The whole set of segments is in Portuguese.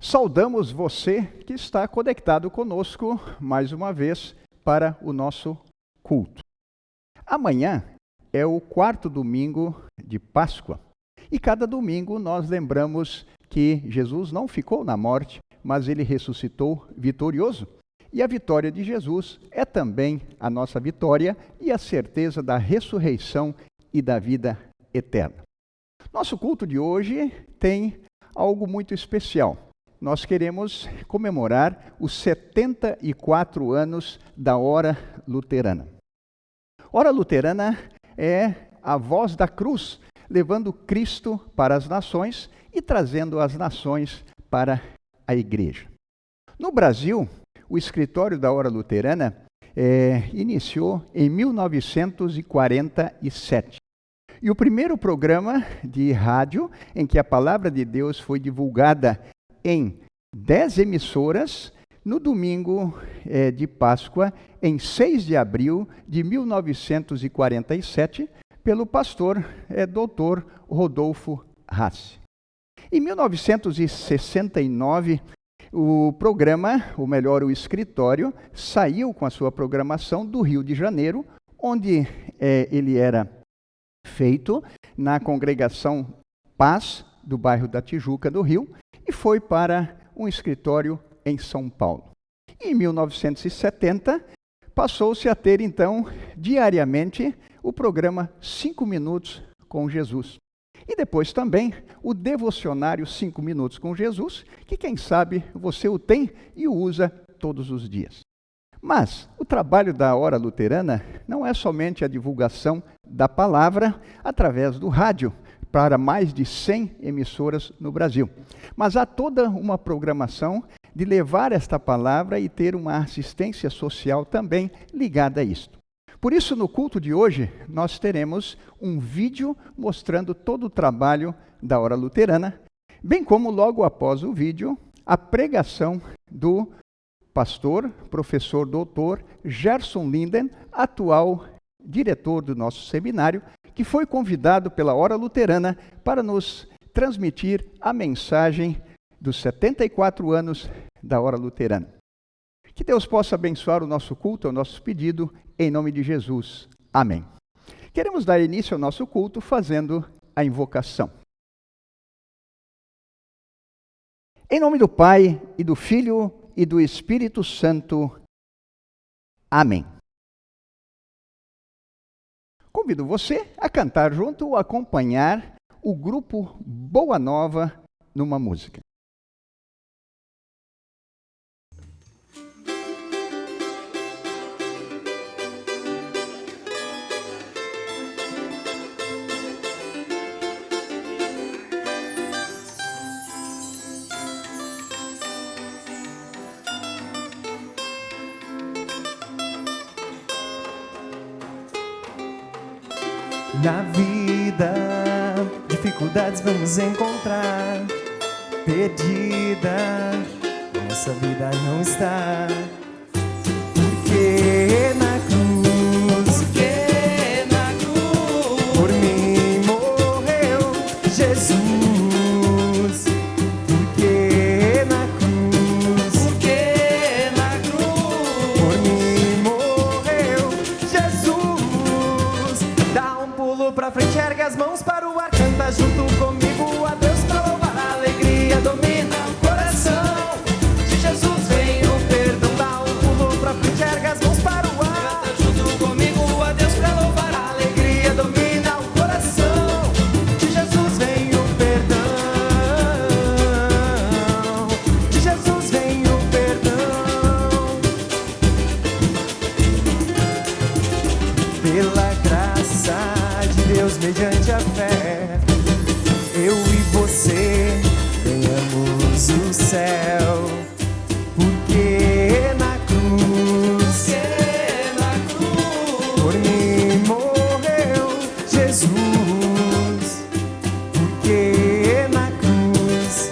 Saudamos você que está conectado conosco mais uma vez para o nosso culto. Amanhã é o 4º domingo de Páscoa e cada domingo nós lembramos que Jesus não ficou na morte, mas ele ressuscitou vitorioso. E a vitória de Jesus é também a nossa vitória e a certeza da ressurreição e da vida eterna. Nosso culto de hoje tem algo muito especial. Nós queremos comemorar os 74 anos da Hora Luterana. Hora Luterana é a voz da cruz, levando Cristo para as nações e trazendo as nações para a igreja. No Brasil, o escritório da Hora Luterana iniciou em 1947. E o primeiro programa de rádio em que a palavra de Deus foi divulgada em 10 emissoras, no domingo de Páscoa, em 6 de abril de 1947, pelo pastor Dr. Rodolfo Rassi. Em 1969, o programa, ou melhor, o escritório, saiu com a sua programação do Rio de Janeiro, onde ele era feito na congregação Paz, do bairro da Tijuca, do Rio, e foi para um escritório em São Paulo. Em 1970, passou-se a ter, então, diariamente, o programa 5 Minutos com Jesus. E depois também o devocionário 5 Minutos com Jesus, que quem sabe você o tem e o usa todos os dias. Mas o trabalho da Hora Luterana não é somente a divulgação da palavra através do rádio, para mais de 100 emissoras no Brasil. Mas há toda uma programação de levar esta palavra e ter uma assistência social também ligada a isto. Por isso, no culto de hoje, nós teremos um vídeo mostrando todo o trabalho da Hora Luterana, bem como logo após o vídeo, a pregação do pastor, professor doutor Gerson Linden, atual diretor do nosso seminário, que foi convidado pela Hora Luterana para nos transmitir a mensagem dos 74 anos da Hora Luterana. Que Deus possa abençoar o nosso culto, o nosso pedido, em nome de Jesus. Amém. Queremos dar início ao nosso culto fazendo a invocação. Em nome do Pai, e do Filho, e do Espírito Santo. Amém. Convido você a cantar junto ou acompanhar o grupo Boa Nova numa música. Na vida, dificuldades vamos encontrar. Perdida, nossa vida não está. Porque na cruz, por mim morreu Jesus. Porque na cruz, por mim morreu Jesus. Dá um pulo pra frente, ergue as mãos para o ar, canta junto comigo a Deus pra louvar. A alegria domina o coração, de Jesus vem o perdão. Dá um pulo pra frente, ergue as mãos para o ar, canta junto comigo a Deus pra louvar. A alegria domina o coração, de Jesus vem o perdão, de Jesus vem o perdão. Pela graça de Deus, mediante a fé, eu e você ganhamos o céu. Porque na cruz, por mim morreu Jesus. Porque na cruz,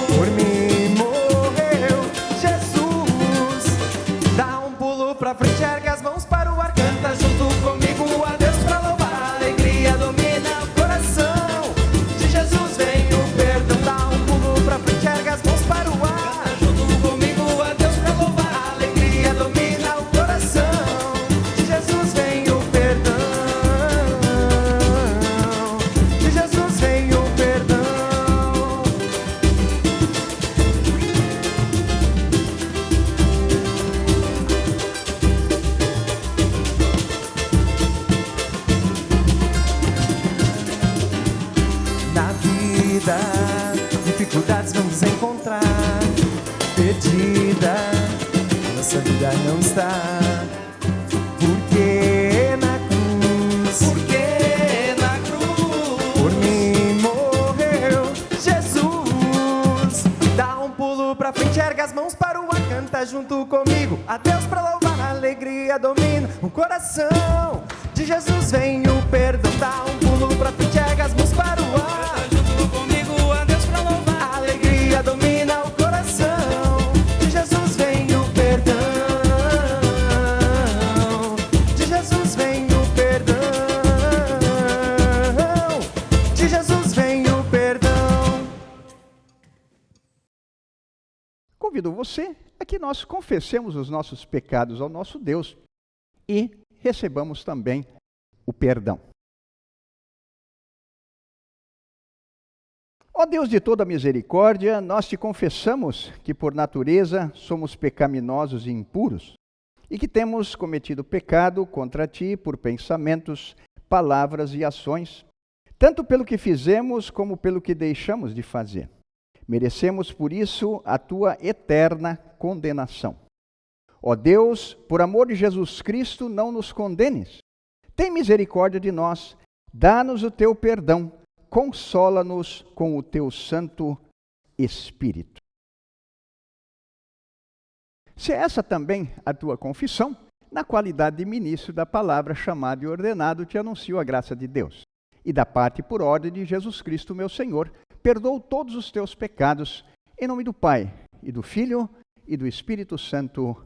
por mim morreu Jesus. Dá um pulo pra frente, ergue as mãos para o ar, canta junto comigo a Deus pra louvar. A alegria domina o coração, de Jesus vem o perdão. Dá um pulo dificuldades vamos encontrar. Perdida, nossa vida não está. Porque na cruz, por mim morreu Jesus. Dá um pulo pra frente, erga as mãos para o ar, canta junto comigo a Deus pra louvar, a alegria domina o coração. De Jesus vem o perdão. Dá um pulo pra frente, erga as mãos para o ar, Canta junto comigo a Deus pra louvar. a alegria domina o coração. De Jesus vem o perdão. De Jesus vem o perdão. De Jesus vem o perdão. Convido você a que nós confessemos os nossos pecados ao nosso Deus e recebamos também o perdão. Ó Deus de toda misericórdia, nós te confessamos que por natureza somos pecaminosos e impuros e que temos cometido pecado contra ti por pensamentos, palavras e ações, tanto pelo que fizemos como pelo que deixamos de fazer. Merecemos por isso a tua eterna condenação. Ó Deus, por amor de Jesus Cristo, não nos condenes. Tem misericórdia de nós, dá-nos o teu perdão, consola-nos com o teu Santo Espírito. Se é essa também a tua confissão, na qualidade de ministro da palavra chamado e ordenado, te anuncio a graça de Deus. E da parte por ordem de Jesus Cristo, meu Senhor, perdoo todos os teus pecados, em nome do Pai, e do Filho, e do Espírito Santo.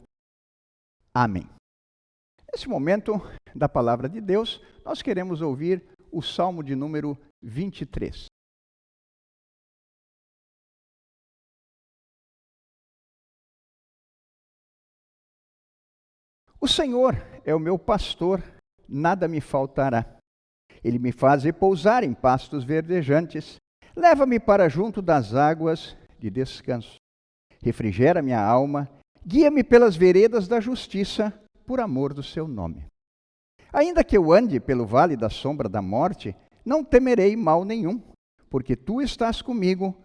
Amém. Nesse momento da palavra de Deus, nós queremos ouvir o Salmo de número 23. O Senhor é o meu pastor, nada me faltará. Ele me faz repousar em pastos verdejantes, leva-me para junto das águas de descanso. Refrigera minha alma, guia-me pelas veredas da justiça, por amor do seu nome. Ainda que eu ande pelo vale da sombra da morte, não temerei mal nenhum, porque tu estás comigo,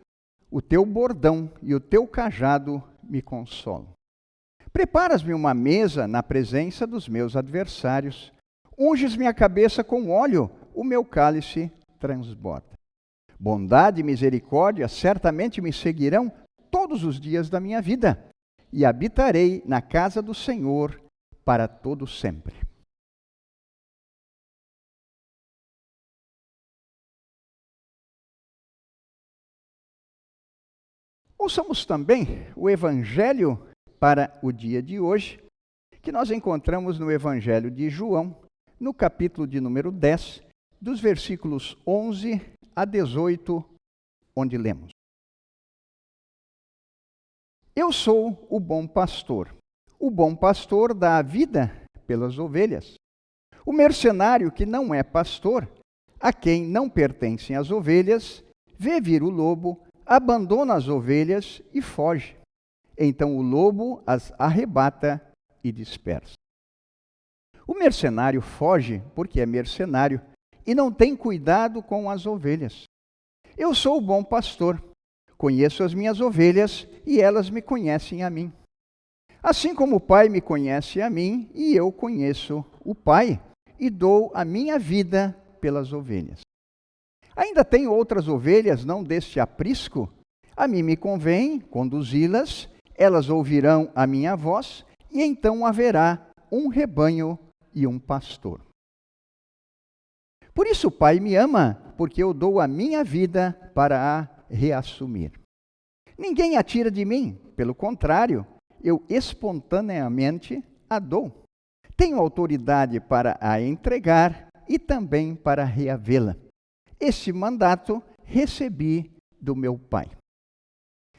o teu bordão e o teu cajado me consolam. Preparas-me uma mesa na presença dos meus adversários, unges minha cabeça com óleo, o meu cálice transborda. Bondade e misericórdia certamente me seguirão todos os dias da minha vida, e habitarei na casa do Senhor para todo sempre. Ouçamos também o Evangelho para o dia de hoje, que nós encontramos no Evangelho de João, no capítulo de número 10, dos versículos 11 a 18, onde lemos: Eu sou o bom pastor. O bom pastor dá a vida pelas ovelhas. O mercenário que não é pastor, a quem não pertencem as ovelhas, vê vir o lobo, abandona as ovelhas e foge. Então o lobo as arrebata e dispersa. O mercenário foge porque é mercenário e não tem cuidado com as ovelhas. Eu sou o bom pastor, conheço as minhas ovelhas e elas me conhecem a mim. Assim como o Pai me conhece a mim e eu conheço o Pai e dou a minha vida pelas ovelhas. Ainda tenho outras ovelhas, não deste aprisco. A mim me convém conduzi-las, elas ouvirão a minha voz, e então haverá um rebanho e um pastor. Por isso o Pai me ama, porque eu dou a minha vida para a reassumir. Ninguém a tira de mim, pelo contrário, eu espontaneamente a dou. Tenho autoridade para a entregar e também para reavê-la. Esse mandato recebi do meu Pai.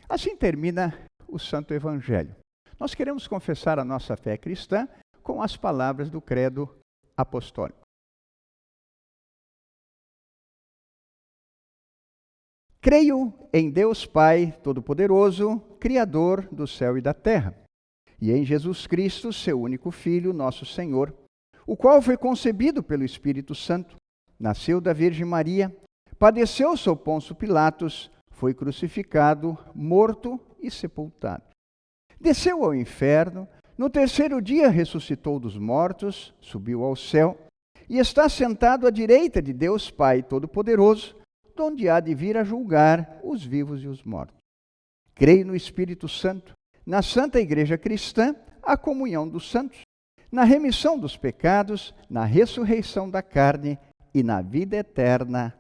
Assim termina o Santo Evangelho. Nós queremos confessar a nossa fé cristã com as palavras do credo apostólico. Creio em Deus Pai Todo-Poderoso, Criador do céu e da terra, e em Jesus Cristo, seu único Filho, nosso Senhor, o qual foi concebido pelo Espírito Santo, nasceu da Virgem Maria, padeceu sob Pôncio Pilatos, foi crucificado, morto e sepultado. Desceu ao inferno, no terceiro dia ressuscitou dos mortos, subiu ao céu e está sentado à direita de Deus Pai Todo-Poderoso, donde há de vir a julgar os vivos e os mortos. Creio no Espírito Santo, na Santa Igreja Cristã, a comunhão dos santos, na remissão dos pecados, na ressurreição da carne e na vida eterna.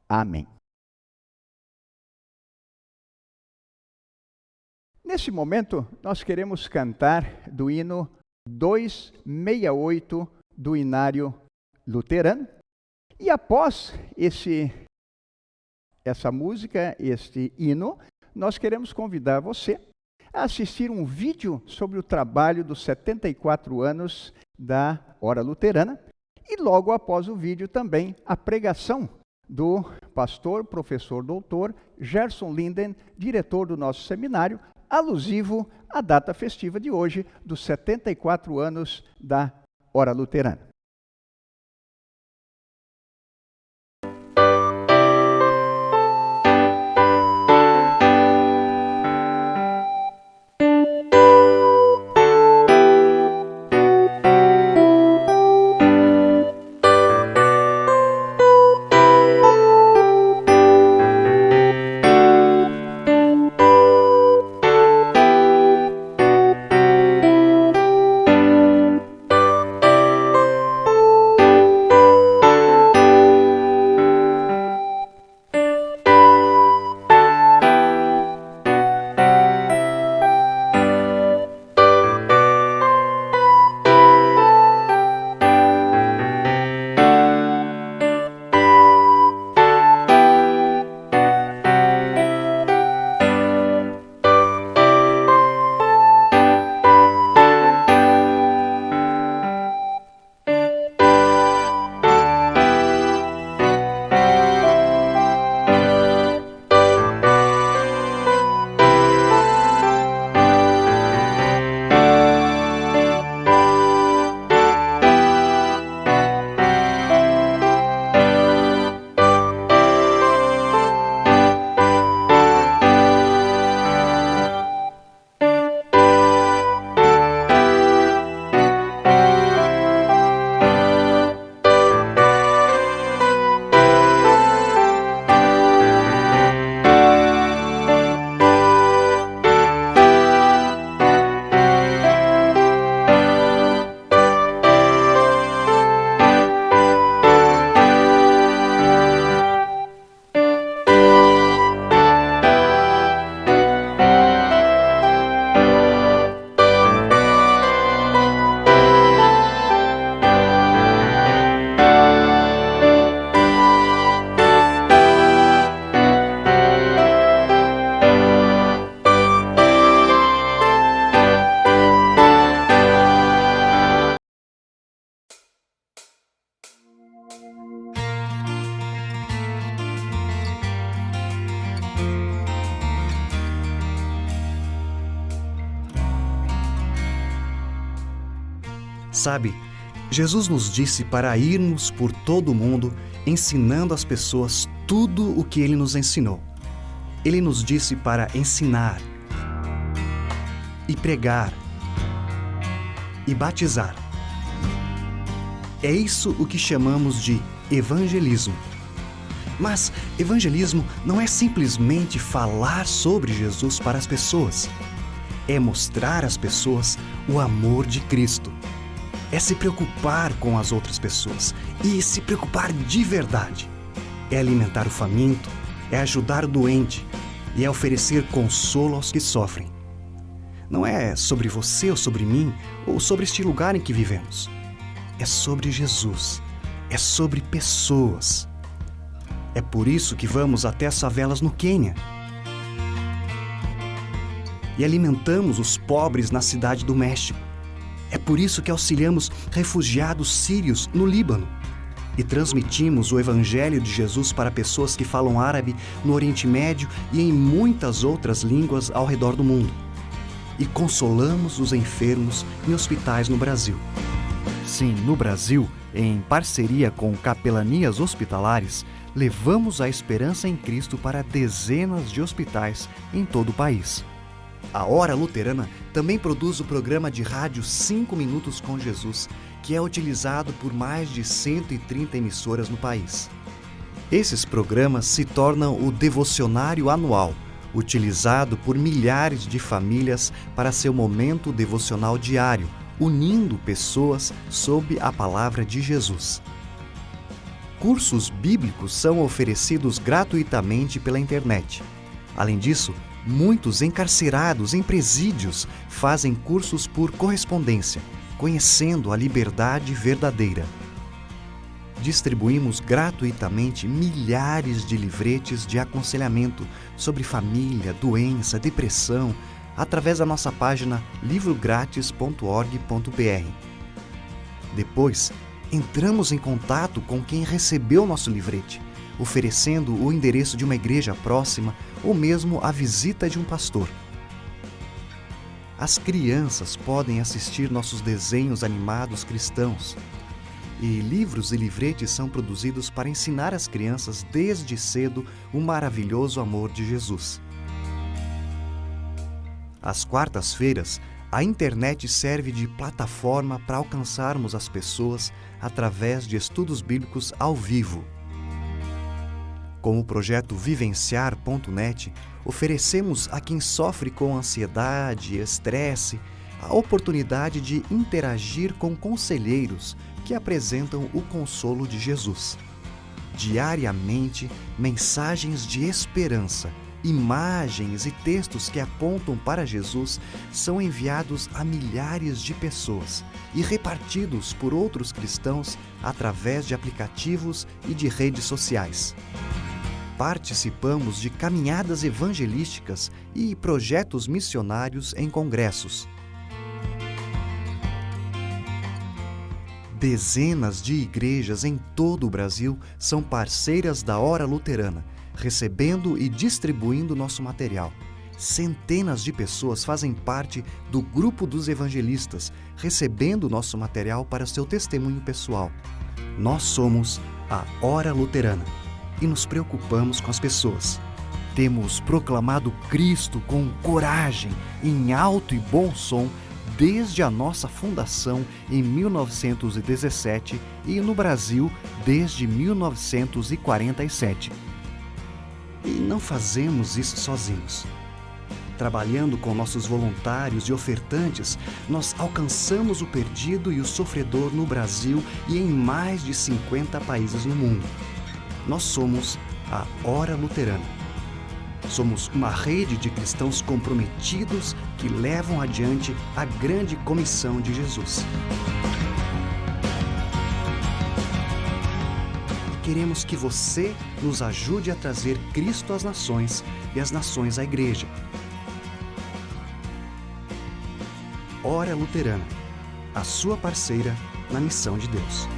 Amém. Nesse momento, nós queremos cantar do hino 268 do Inário Luterano. E após essa música, este hino, nós queremos convidar você a assistir um vídeo sobre o trabalho dos 74 anos da Hora Luterana. E logo após o vídeo também a pregação do pastor, professor, doutor Gerson Linden, diretor do nosso seminário, alusivo à data festiva de hoje, dos 74 anos da Hora Luterana. Sabe, Jesus nos disse para irmos por todo o mundo ensinando às pessoas tudo o que Ele nos ensinou. Ele nos disse para ensinar e pregar e batizar. É isso o que chamamos de evangelismo. Mas evangelismo não é simplesmente falar sobre Jesus para as pessoas. É mostrar às pessoas o amor de Cristo. É se preocupar com as outras pessoas e se preocupar de verdade. É alimentar o faminto, é ajudar o doente e é oferecer consolo aos que sofrem. Não é sobre você ou sobre mim ou sobre este lugar em que vivemos. É sobre Jesus, é sobre pessoas. É por isso que vamos até as favelas no Quênia e alimentamos os pobres na cidade do México. É por isso que auxiliamos refugiados sírios no Líbano e transmitimos o Evangelho de Jesus para pessoas que falam árabe no Oriente Médio e em muitas outras línguas ao redor do mundo. E consolamos os enfermos em hospitais no Brasil. Sim, no Brasil, em parceria com capelanias hospitalares, levamos a esperança em Cristo para dezenas de hospitais em todo o país. A Hora Luterana também produz o programa de rádio 5 Minutos com Jesus, que é utilizado por mais de 130 emissoras no país. Esses programas se tornam o devocionário anual, utilizado por milhares de famílias para seu momento devocional diário, unindo pessoas sob a palavra de Jesus. Cursos bíblicos são oferecidos gratuitamente pela internet. Além disso, muitos encarcerados em presídios fazem cursos por correspondência, conhecendo a liberdade verdadeira. Distribuímos gratuitamente milhares de livretes de aconselhamento sobre família, doença, depressão, através da nossa página livrogratis.org.br. Depois, entramos em contato com quem recebeu nosso livrete, oferecendo o endereço de uma igreja próxima ou mesmo a visita de um pastor. As crianças podem assistir nossos desenhos animados cristãos. E livros e livretes são produzidos para ensinar às crianças desde cedo o maravilhoso amor de Jesus. Às quartas-feiras, a internet serve de plataforma para alcançarmos as pessoas através de estudos bíblicos ao vivo. Com o projeto Vivenciar.net, oferecemos a quem sofre com ansiedade e estresse a oportunidade de interagir com conselheiros que apresentam o consolo de Jesus. Diariamente, mensagens de esperança, imagens e textos que apontam para Jesus são enviados a milhares de pessoas e repartidos por outros cristãos através de aplicativos e de redes sociais. Participamos de caminhadas evangelísticas e projetos missionários em congressos. Dezenas de igrejas em todo o Brasil são parceiras da Hora Luterana, recebendo e distribuindo nosso material. Centenas de pessoas fazem parte do grupo dos evangelistas, recebendo nosso material para seu testemunho pessoal. Nós somos a Hora Luterana e nos preocupamos com as pessoas. Temos proclamado Cristo com coragem, em alto e bom som, desde a nossa fundação em 1917 e no Brasil desde 1947. E não fazemos isso sozinhos. Trabalhando com nossos voluntários e ofertantes, nós alcançamos o perdido e o sofredor no Brasil e em mais de 50 países no mundo. Nós somos a Hora Luterana. Somos uma rede de cristãos comprometidos que levam adiante a grande comissão de Jesus. Queremos que você nos ajude a trazer Cristo às nações e as nações à igreja. Hora Luterana, a sua parceira na missão de Deus.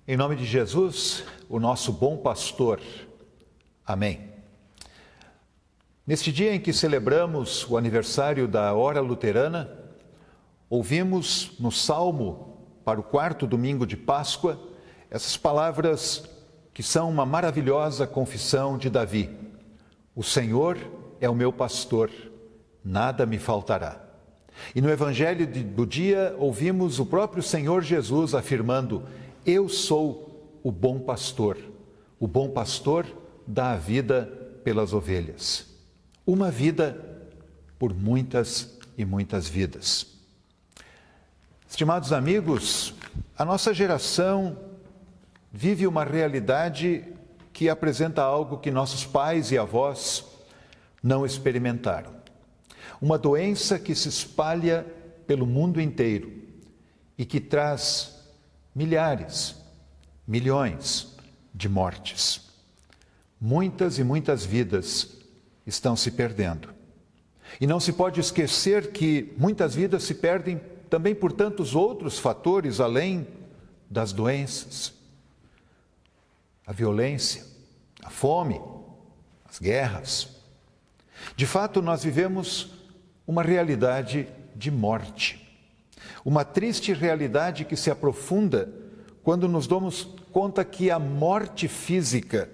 Em nome de Jesus, o nosso bom pastor. Amém. Neste dia em que celebramos o aniversário da Hora Luterana, ouvimos no Salmo, para o 4º domingo de Páscoa, essas palavras que são uma maravilhosa confissão de Davi. O Senhor é o meu pastor, nada me faltará. E no Evangelho do dia, ouvimos o próprio Senhor Jesus afirmando: eu sou o bom pastor dá a vida pelas ovelhas. Uma vida por muitas e muitas vidas. Estimados amigos, a nossa geração vive uma realidade que apresenta algo que nossos pais e avós não experimentaram. Uma doença que se espalha pelo mundo inteiro e que traz milhares, milhões de mortes. Muitas e muitas vidas estão se perdendo. E não se pode esquecer que muitas vidas se perdem também por tantos outros fatores além das doenças. A violência, a fome, as guerras. De fato, nós vivemos uma realidade de morte. Uma triste realidade que se aprofunda quando nos damos conta que a morte física,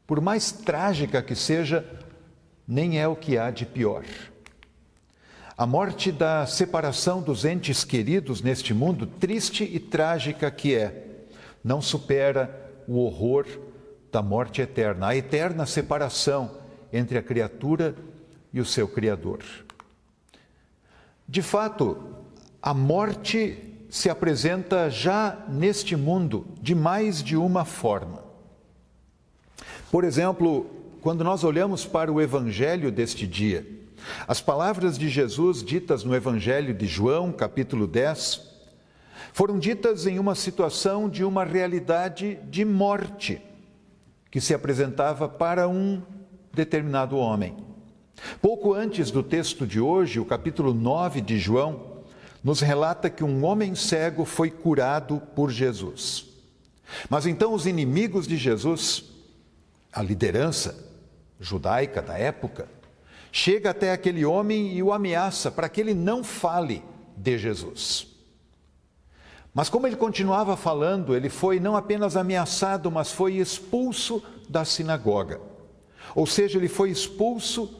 por mais trágica que seja, nem é o que há de pior. A morte da separação dos entes queridos neste mundo, triste e trágica que é, não supera o horror da morte eterna, a eterna separação entre a criatura e o seu Criador. De fato, a morte se apresenta já neste mundo de mais de uma forma. Por exemplo, quando nós olhamos para o Evangelho deste dia, as palavras de Jesus ditas no Evangelho de João, capítulo 10, foram ditas em uma situação de uma realidade de morte que se apresentava para um determinado homem. Pouco antes do texto de hoje, o capítulo 9 de João, nos relata que um homem cego foi curado por Jesus. Mas então os inimigos de Jesus, a liderança judaica da época, chega até aquele homem e o ameaça para que ele não fale de Jesus. Mas como ele continuava falando, ele foi não apenas ameaçado, mas foi expulso da sinagoga. Ou seja, ele foi expulso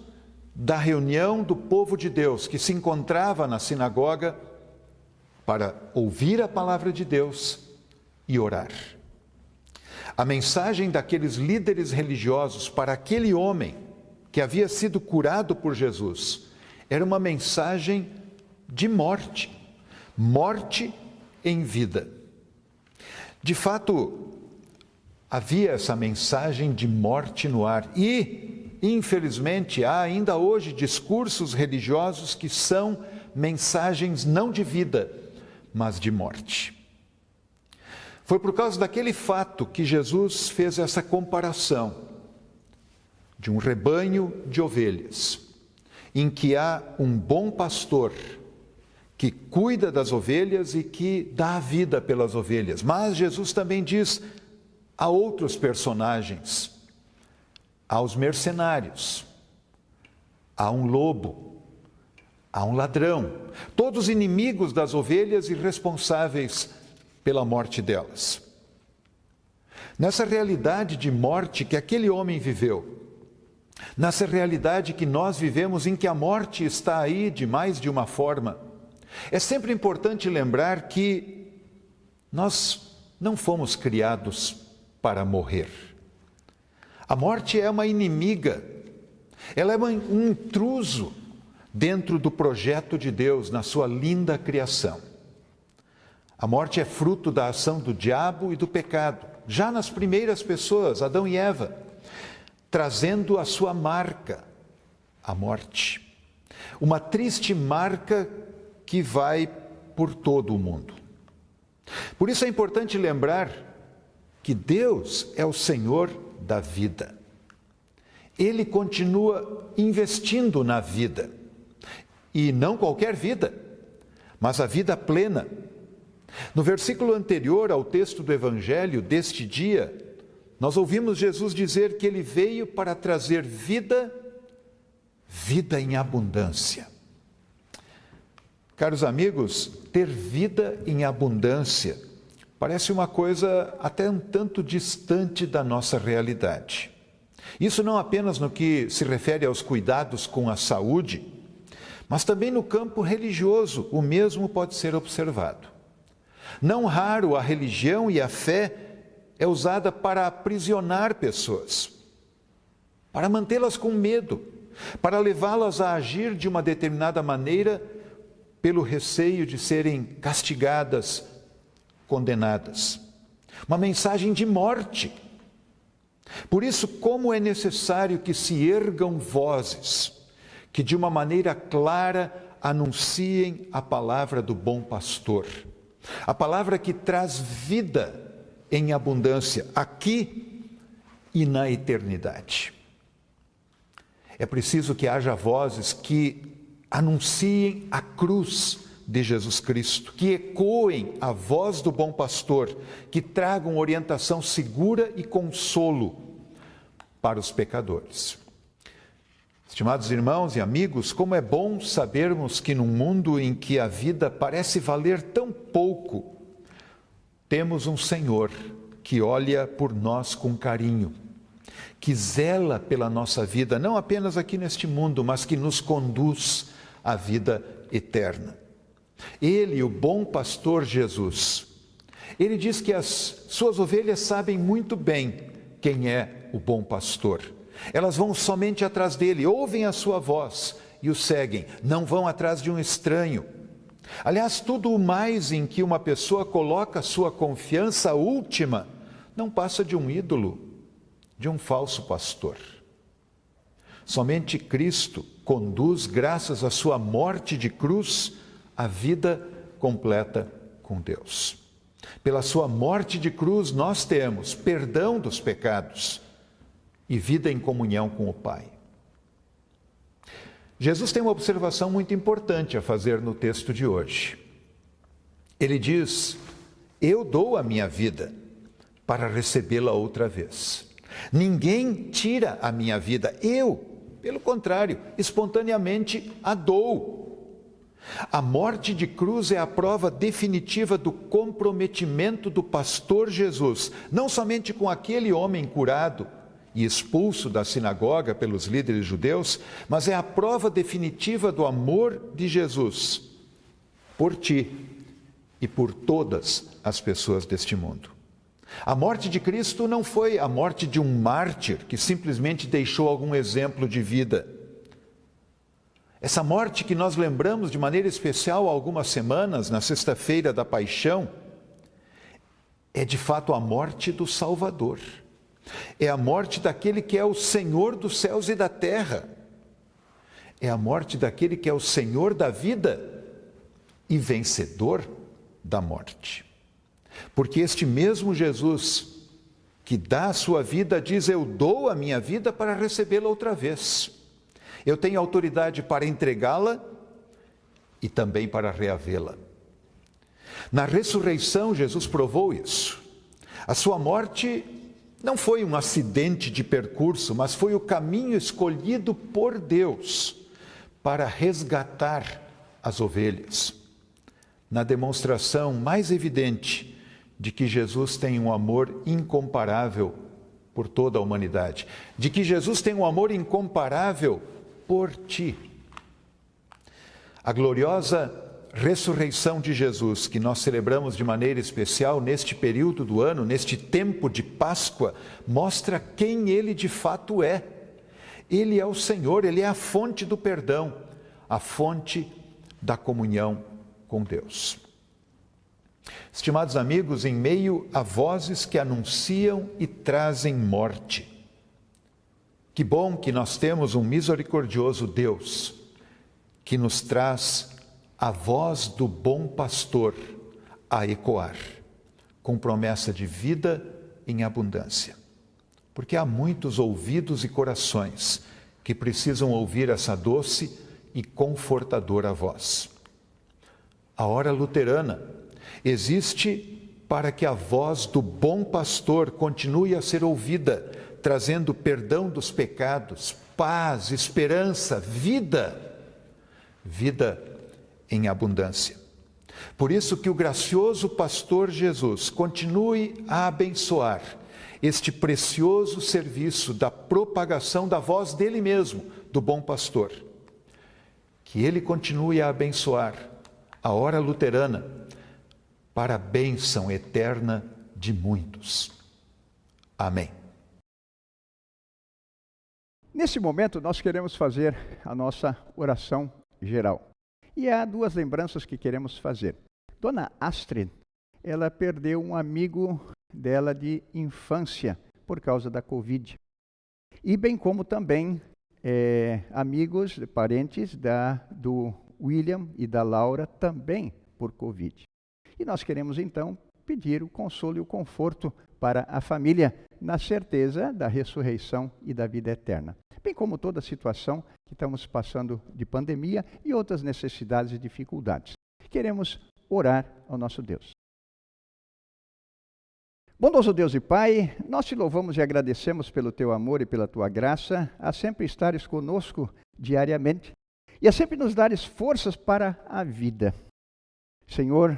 da reunião do povo de Deus que se encontrava na sinagoga para ouvir a palavra de Deus e orar. A mensagem daqueles líderes religiosos para aquele homem que havia sido curado por Jesus era uma mensagem de morte, morte em vida. De fato, havia essa mensagem de morte no ar e, infelizmente, há ainda hoje discursos religiosos que são mensagens não de vida, mas de morte. Foi por causa daquele fato que Jesus fez essa comparação de um rebanho de ovelhas, em que há um bom pastor que cuida das ovelhas e que dá a vida pelas ovelhas. Mas Jesus também diz a outros personagens, aos mercenários, a um lobo, a um ladrão, todos inimigos das ovelhas e responsáveis pela morte delas. Nessa realidade de morte que aquele homem viveu, nessa realidade que nós vivemos em que a morte está aí de mais de uma forma, é sempre importante lembrar que nós não fomos criados para morrer. A morte é uma inimiga, ela é um intruso dentro do projeto de Deus, na sua linda criação. A morte é fruto da ação do diabo e do pecado, já nas primeiras pessoas, Adão e Eva, trazendo a sua marca, a morte. Uma triste marca que vai por todo o mundo. Por isso é importante lembrar que Deus é o Senhor da vida. Ele continua investindo na vida. E não qualquer vida, mas a vida plena. No versículo anterior ao texto do Evangelho deste dia, nós ouvimos Jesus dizer que ele veio para trazer vida, vida em abundância. Caros amigos, ter vida em abundância parece uma coisa até um tanto distante da nossa realidade. Isso não apenas no que se refere aos cuidados com a saúde, mas também no campo religioso o mesmo pode ser observado. Não raro a religião e a fé é usada para aprisionar pessoas, para mantê-las com medo, para levá-las a agir de uma determinada maneira pelo receio de serem castigadas, condenadas. Uma mensagem de morte. Por isso, como é necessário que se ergam vozes que de uma maneira clara anunciem a palavra do bom pastor, a palavra que traz vida em abundância, aqui e na eternidade. É preciso que haja vozes que anunciem a cruz de Jesus Cristo, que ecoem a voz do bom pastor, que tragam orientação segura e consolo para os pecadores. Estimados irmãos e amigos, como é bom sabermos que num mundo em que a vida parece valer tão pouco, temos um Senhor que olha por nós com carinho, que zela pela nossa vida, não apenas aqui neste mundo, mas que nos conduz à vida eterna. Ele, o bom pastor Jesus, ele diz que as suas ovelhas sabem muito bem quem é o bom pastor. Elas vão somente atrás dele, ouvem a sua voz e o seguem, não vão atrás de um estranho. Aliás, tudo o mais em que uma pessoa coloca sua confiança última não passa de um ídolo, de um falso pastor. Somente Cristo conduz, graças à sua morte de cruz, a vida completa com Deus. Pela sua morte de cruz, nós temos perdão dos pecados e vida em comunhão com o Pai. Jesus tem uma observação muito importante a fazer no texto de hoje. Ele diz: eu dou a minha vida para recebê-la outra vez. Ninguém tira a minha vida, eu, pelo contrário, espontaneamente a dou. A morte de cruz é a prova definitiva do comprometimento do pastor Jesus, não somente com aquele homem curado e expulso da sinagoga pelos líderes judeus, mas é a prova definitiva do amor de Jesus por ti e por todas as pessoas deste mundo. A morte de Cristo não foi a morte de um mártir que simplesmente deixou algum exemplo de vida. Essa morte que nós lembramos de maneira especial há algumas semanas, na sexta-feira da Paixão, é de fato a morte do Salvador. É a morte daquele que é o Senhor dos céus e da terra. É a morte daquele que é o Senhor da vida e vencedor da morte. Porque este mesmo Jesus que dá a sua vida diz: eu dou a minha vida para recebê-la outra vez. Eu tenho autoridade para entregá-la e também para reavê-la. Na ressurreição, Jesus provou isso. A sua morte não foi um acidente de percurso, mas foi o caminho escolhido por Deus para resgatar as ovelhas. Na demonstração mais evidente de que Jesus tem um amor incomparável por toda a humanidade, de que Jesus tem um amor incomparável por ti. A gloriosa ressurreição de Jesus, que nós celebramos de maneira especial neste período do ano, neste tempo de Páscoa, mostra quem Ele de fato é. Ele é o Senhor, Ele é a fonte do perdão, a fonte da comunhão com Deus. Estimados amigos, em meio a vozes que anunciam e trazem morte, que bom que nós temos um misericordioso Deus que nos traz a voz do bom pastor a ecoar, com promessa de vida em abundância. Porque há muitos ouvidos e corações que precisam ouvir essa doce e confortadora voz. A hora luterana existe para que a voz do bom pastor continue a ser ouvida, trazendo perdão dos pecados, paz, esperança, vida em abundância. Por isso que o gracioso pastor Jesus continue a abençoar este precioso serviço da propagação da voz dele mesmo, do bom pastor. Que ele continue a abençoar a hora luterana para a bênção eterna de muitos. Amém. Nesse momento, nós queremos fazer a nossa oração geral. E há duas lembranças que queremos fazer. Dona Astrid, ela perdeu um amigo dela de infância por causa da Covid. E bem como também amigos, parentes do William e da Laura também por Covid. E nós queremos então pedir o consolo e o conforto para a família, na certeza da ressurreição e da vida eterna. Bem como toda a situação que estamos passando de pandemia e outras necessidades e dificuldades. Queremos orar ao nosso Deus. Bondoso Deus e Pai, nós te louvamos e agradecemos pelo teu amor e pela tua graça, a sempre estares conosco diariamente e a sempre nos dares forças para a vida. Senhor,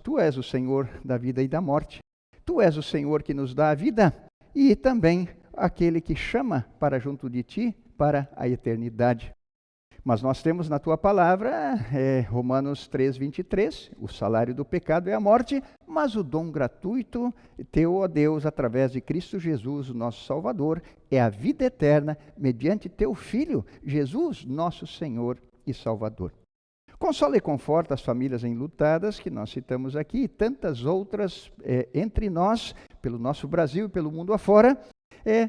tu és o Senhor da vida e da morte. Tu és o Senhor que nos dá a vida e também aquele que chama para junto de ti para a eternidade. Mas nós temos na tua palavra, Romanos 3:23, o salário do pecado é a morte, mas o dom gratuito teu, ó Deus, através de Cristo Jesus, o nosso Salvador, é a vida eterna, mediante teu Filho, Jesus, nosso Senhor e Salvador. Consola e conforta as famílias enlutadas que nós citamos aqui e tantas outras entre nós, pelo nosso Brasil e pelo mundo afora,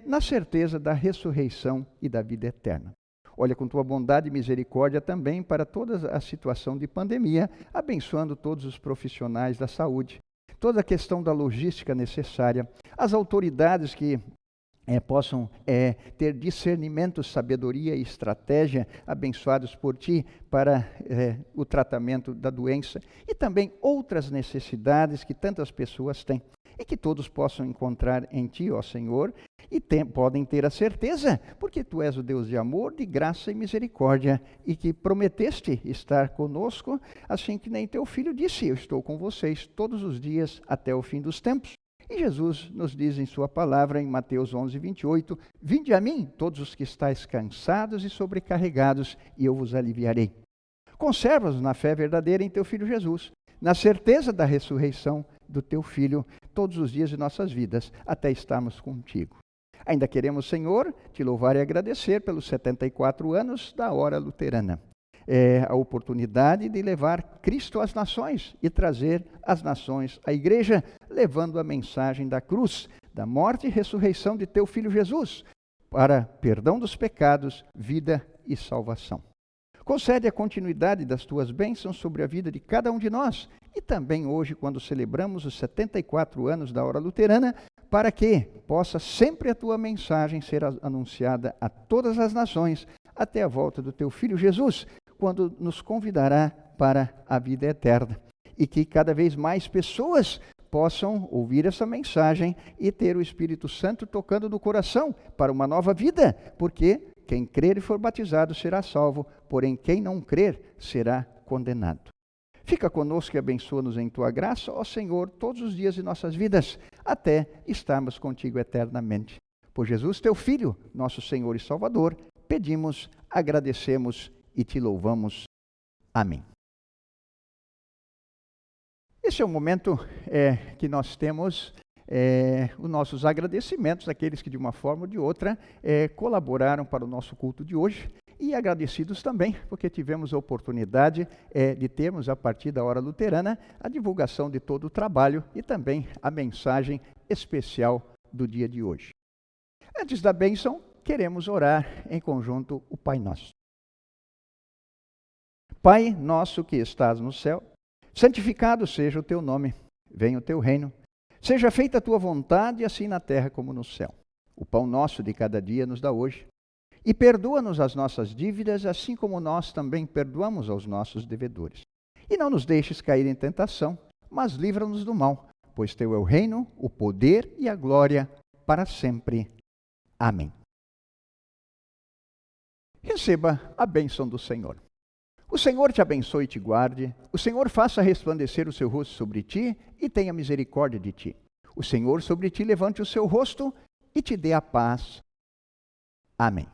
na certeza da ressurreição e da vida eterna. Olha com tua bondade e misericórdia também para toda a situação de pandemia, abençoando todos os profissionais da saúde, toda a questão da logística necessária, as autoridades que possam ter discernimento, sabedoria e estratégia abençoados por ti para o tratamento da doença e também outras necessidades que tantas pessoas têm. E que todos possam encontrar em ti, ó Senhor, e podem ter a certeza, porque tu és o Deus de amor, de graça e misericórdia, e que prometeste estar conosco, assim que nem teu Filho disse, eu estou com vocês todos os dias até o fim dos tempos. E Jesus nos diz em sua palavra, em Mateus 11:28, vinde a mim, todos os que estáis cansados e sobrecarregados, e eu vos aliviarei. Conserva-os na fé verdadeira em teu Filho Jesus, na certeza da ressurreição do teu Filho, todos os dias de nossas vidas, até estarmos contigo. Ainda queremos, Senhor, te louvar e agradecer pelos 74 anos da Hora Luterana. A oportunidade de levar Cristo às nações e trazer as nações à igreja, levando a mensagem da cruz, da morte e ressurreição de teu Filho Jesus, para perdão dos pecados, vida e salvação. Concede a continuidade das tuas bênçãos sobre a vida de cada um de nós e também hoje, quando celebramos os 74 anos da Hora Luterana, para que possa sempre a tua mensagem ser anunciada a todas as nações até a volta do teu Filho Jesus, quando nos convidará para a vida eterna. E que cada vez mais pessoas possam ouvir essa mensagem e ter o Espírito Santo tocando no coração para uma nova vida, porque quem crer e for batizado será salvo, porém quem não crer será condenado. Fica conosco e abençoa-nos em tua graça, ó Senhor, todos os dias de nossas vidas, até estarmos contigo eternamente. Por Jesus, teu Filho, nosso Senhor e Salvador, pedimos, agradecemos e te louvamos. Amém. Esse é o momento que nós temos os nossos agradecimentos àqueles que de uma forma ou de outra colaboraram para o nosso culto de hoje e agradecidos também porque tivemos a oportunidade de termos a partir da Hora Luterana a divulgação de todo o trabalho e também a mensagem especial do dia de hoje. Antes da bênção, queremos orar em conjunto o Pai Nosso. Pai nosso que estás no céu, santificado seja o teu nome, venha o teu reino. Seja feita a tua vontade, assim na terra como no céu. O pão nosso de cada dia nos dá hoje. E perdoa-nos as nossas dívidas, assim como nós também perdoamos aos nossos devedores. E não nos deixes cair em tentação, mas livra-nos do mal, pois teu é o reino, o poder e a glória para sempre. Amém. Receba a bênção do Senhor. O Senhor te abençoe e te guarde. O Senhor faça resplandecer o seu rosto sobre ti e tenha misericórdia de ti. O Senhor sobre ti levante o seu rosto e te dê a paz. Amém.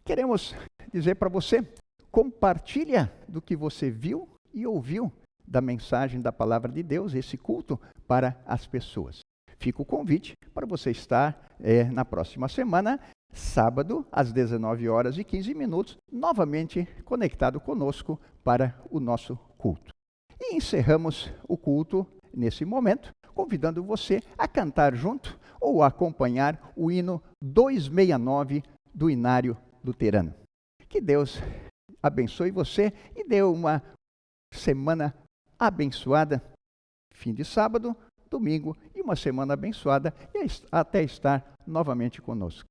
Queremos dizer para você, compartilha do que você viu e ouviu da mensagem da Palavra de Deus, esse culto, para as pessoas. Fica o convite para você estar na próxima semana, sábado, às 19h15, novamente conectado conosco para o nosso culto. E encerramos o culto nesse momento, convidando você a cantar junto ou a acompanhar o hino 269 do Inário Luterano. Que Deus abençoe você e dê uma semana abençoada, fim de sábado, domingo e uma semana abençoada e até estar novamente conosco.